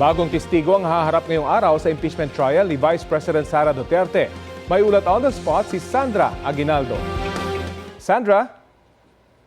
Bagong testigo ang haharap ngayong araw sa impeachment trial ni Vice President Sara Duterte. May ulat on the spot si Sandra Aguinaldo. Sandra?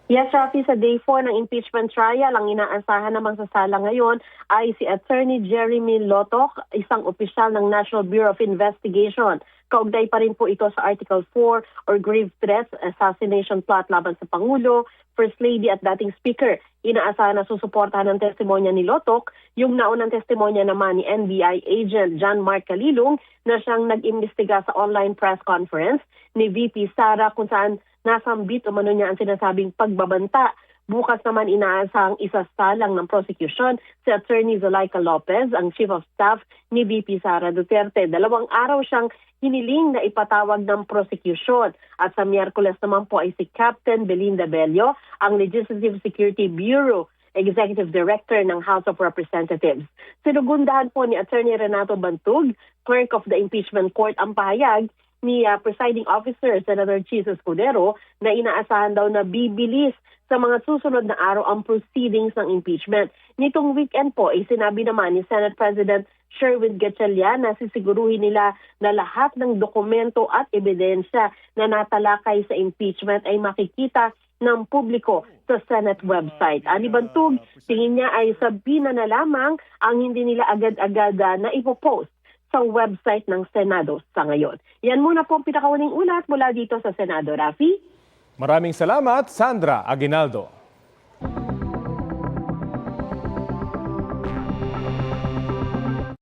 Yes, Rafi, sa day 4 ng impeachment trial, ang inaasahan namang sasala ngayon ay si Attorney Jeremy Lotoc, isang opisyal ng National Bureau of Investigation. Kaugnay pa rin po ito sa Article 4 or grave threats, assassination plot laban sa Pangulo, First Lady at dating Speaker. Inaasahan na susuportahan ng testimonya ni Lotoc, yung naunang testimonya naman ni NBI agent John Mark Calilong na siyang nag-imbestiga sa online press conference ni VP Sara kung saan nasambit umano niya ang sinasabing pagbabanta. Bukas naman inaasahang isasalang ng prosecution si Attorney Zulaika Lopez, ang Chief of Staff ni VP Sara Duterte. 2 araw siyang hiniling na ipatawag ng prosecution. At sa Miyerkules naman po ay si Captain Belinda Bello, ang Legislative Security Bureau Executive Director ng House of Representatives. Sinugundahan po ni Attorney Renato Bantug, Clerk of the Impeachment Court, ang pahayag ni Presiding Officer Senator Chis Escudero na inaasahan daw na bibilis sa mga susunod na araw ang proceedings ng impeachment. Nitong weekend po ay sinabi naman ni Senate President Sherwin Gatchalian na sisiguruhin nila na lahat ng dokumento at ebidensya na natalakay sa impeachment ay makikita ng publiko sa Senate website. Ani Bantug, tingin niya ay sabihin na lamang ang hindi nila agad-agad na ipopost sa website ng Senado sa ngayon. Yan muna po ang pinakawaling ulat mula dito sa Senado. Rafi? Maraming salamat, Sandra Aguinaldo.